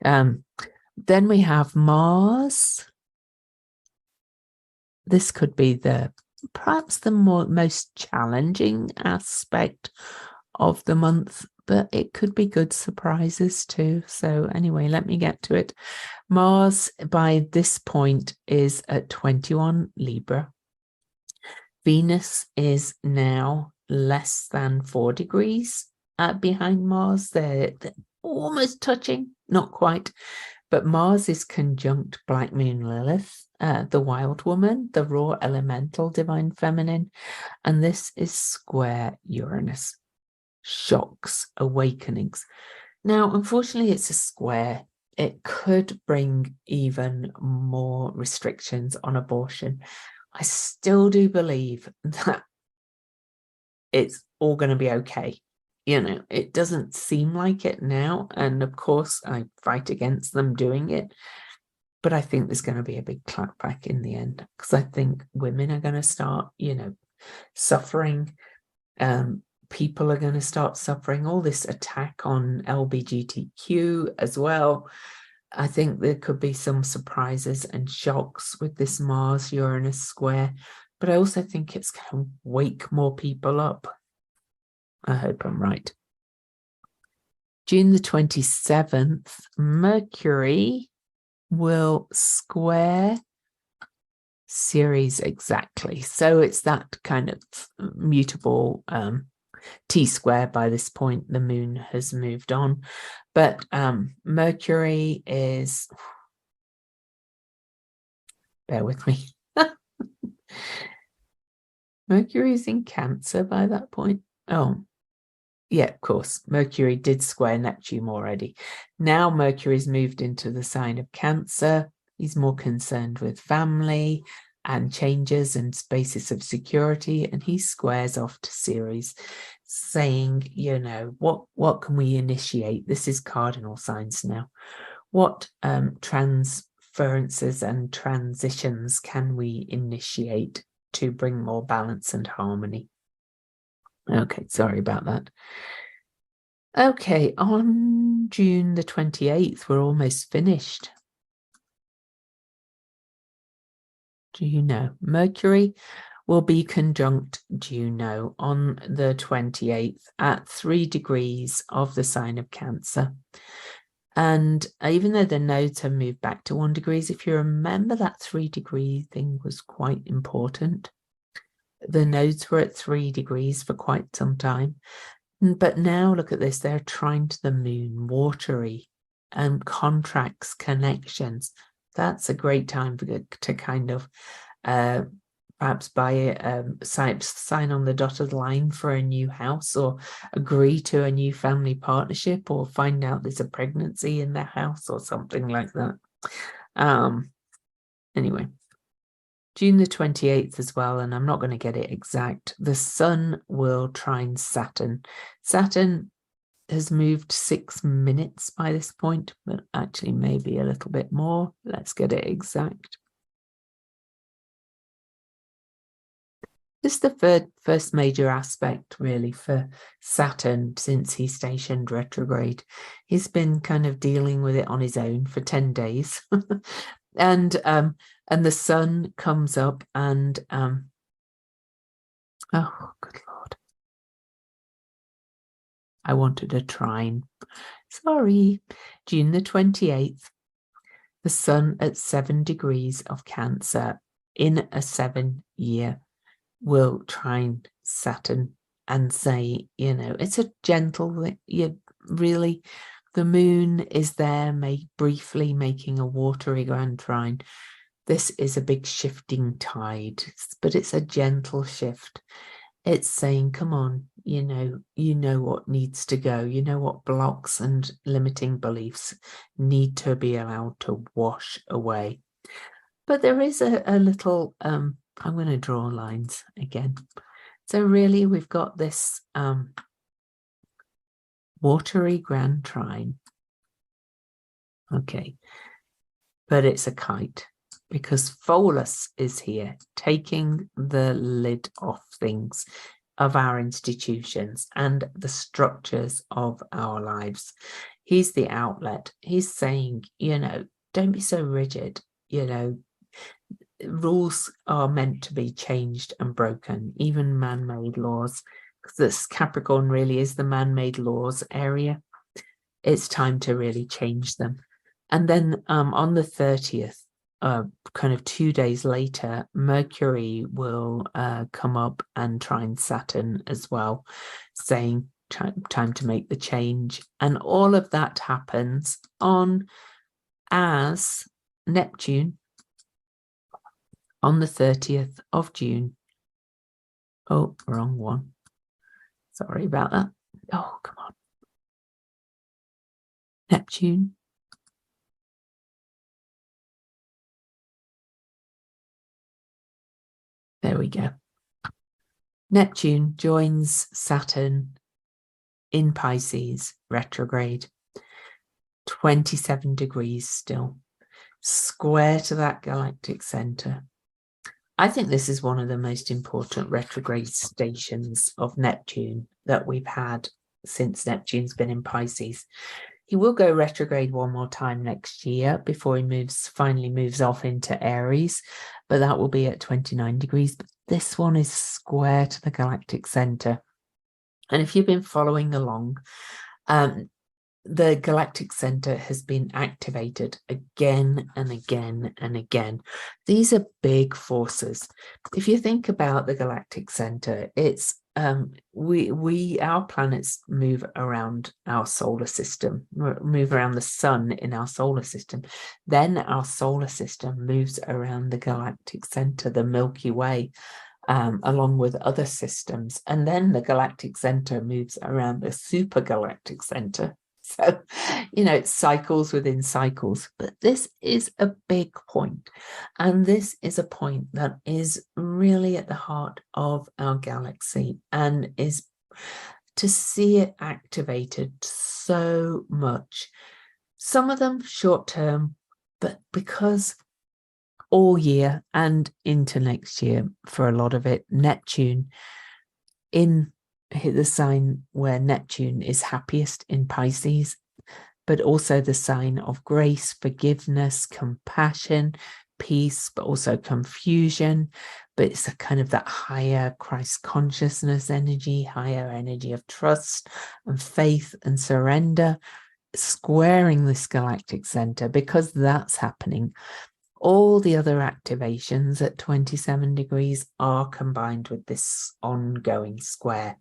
then we have Mars. This could be perhaps the most challenging aspect of the month, but it could be good surprises too. So anyway, let me get to it. Mars by this point is at 21 Libra. Venus is now less than 4 degrees behind Mars. They're almost touching, not quite. But Mars is conjunct Black Moon Lilith, the wild woman, the raw elemental divine feminine, and this is square Uranus. Shocks, awakenings. Now, unfortunately, it's a square. It could bring even more restrictions on abortion. I still do believe that it's all going to be okay. You know, it doesn't seem like it now. And of course, I fight against them doing it. But I think there's going to be a big clapback in the end, because I think women are going to start, suffering. People are going to start suffering. All this attack on LGBTQ as well. I think there could be some surprises and shocks with this Mars-Uranus square. But I also think it's going to wake more people up. I hope I'm right. June the 27th, Mercury will square Ceres exactly. So it's that kind of mutable T-square by this point. The moon has moved on. But Mercury is... Bear with me. Mercury is in Cancer by that point. Oh, yeah, of course. Mercury did square Neptune already. Now Mercury's moved into the sign of Cancer. He's more concerned with family, and changes and spaces of security, and he squares off to Ceres, saying, you know, what can we initiate? This is cardinal signs now. What transferences and transitions can we initiate to bring more balance and harmony? Okay, sorry about that. Okay, on June the 28th, we're almost finished. Juno. Mercury will be conjunct Juno on the 28th at 3 degrees of the sign of Cancer. And even though the nodes have moved back to 1 degree, if you remember, that 3 degree thing was quite important. The nodes were at 3 degrees for quite some time. But now look at this, they're trine to the moon, watery, and contracts, connections. That's a great time to kind of perhaps buy a sign on the dotted line for a new house, or agree to a new family partnership, or find out there's a pregnancy in their house or something like that. Anyway, June the 28th as well, and I'm not going to get it exact. The sun will trine Saturn. Saturn has moved 6 minutes by this point, but actually maybe a little bit more. Let's get it exact. This is the first major aspect, really, for Saturn since he stationed retrograde. He's been kind of dealing with it on his own for 10 days. And the sun comes up and oh, good Lord. I wanted a trine. Sorry. June the 28th, the sun at 7 degrees of Cancer in a 7-year will trine Saturn and say, you know, it's a gentle, you really, the moon is there, briefly making a watery grand trine. This is a big shifting tide, but it's a gentle shift. It's saying, come on, you know what needs to go. You know what blocks and limiting beliefs need to be allowed to wash away. But there is a little, I'm going to draw lines again. So really, we've got this watery grand trine. Okay, but it's a kite, because Pholus is here, taking the lid off things, of our institutions and the structures of our lives. He's the outlet. He's saying, you know, don't be so rigid. You know, rules are meant to be changed and broken, even man-made laws. This Capricorn really is the man-made laws area. It's time to really change them. And then on the 30th, kind of 2 days later, Mercury will come up and trine Saturn as well, saying time to make the change. And all of that happens as Neptune on the 30th of June. Oh, wrong one. Sorry about that. Oh, come on. Neptune. There we go. Neptune joins Saturn in Pisces, retrograde. 27 degrees still, square to that galactic center. I think this is one of the most important retrograde stations of Neptune that we've had since Neptune's been in Pisces. He will go retrograde one more time next year before he finally moves off into Aries, but that will be at 29 degrees. But this one is square to the galactic center. And if you've been following along, the galactic center has been activated again and again and again. These are big forces. If you think about the galactic center, it's our planets move around our solar system, move around the sun in our solar system. Then our solar system moves around the galactic center, the Milky Way, along with other systems. And then the galactic center moves around the supergalactic center. So, you know, it's cycles within cycles, but this is a big point. And this is a point that is really at the heart of our galaxy, and is to see it activated so much. Some of them short term, but because all year and into next year for a lot of it, Neptune in the sign where Neptune is happiest in Pisces, but also the sign of grace, forgiveness, compassion, peace, but also confusion. But it's a kind of that higher Christ consciousness energy, higher energy of trust and faith and surrender, squaring this galactic center. Because that's happening, all the other activations at 27 degrees are combined with this ongoing square.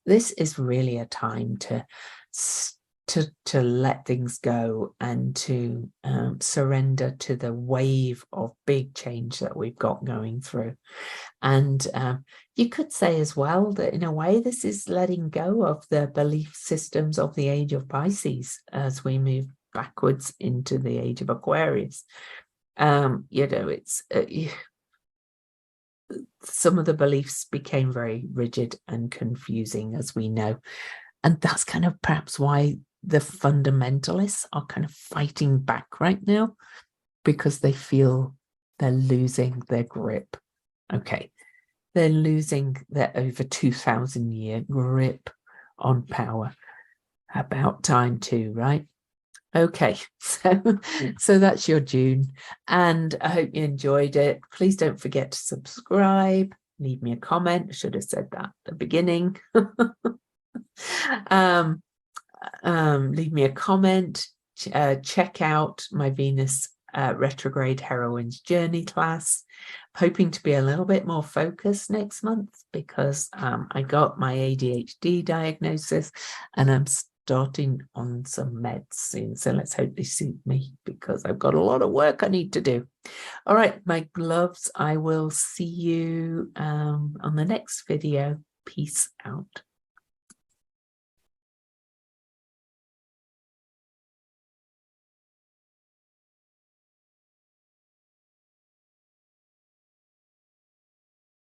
This is really a time to let things go and to surrender to the wave of big change that we've got going through. And you could say as well that in a way this is letting go of the belief systems of the age of Pisces as we move backwards into the age of Aquarius. You know, it's some of the beliefs became very rigid and confusing, as we know. And that's kind of perhaps why the fundamentalists are kind of fighting back right now, because they feel they're losing their grip. Okay, they're losing their over 2,000-year grip on power. About time too, right? Okay, so that's your June, and I hope you enjoyed it. Please don't forget to subscribe, leave me a comment. I should have said that at the beginning. Leave me a comment. Check out my Venus retrograde heroine's journey class. Hoping to be a little bit more focused next month, because I got my ADHD diagnosis and I'm starting on some meds soon. So let's hope they suit me, because I've got a lot of work I need to do. All right, my loves, I will see you on the next video. Peace out.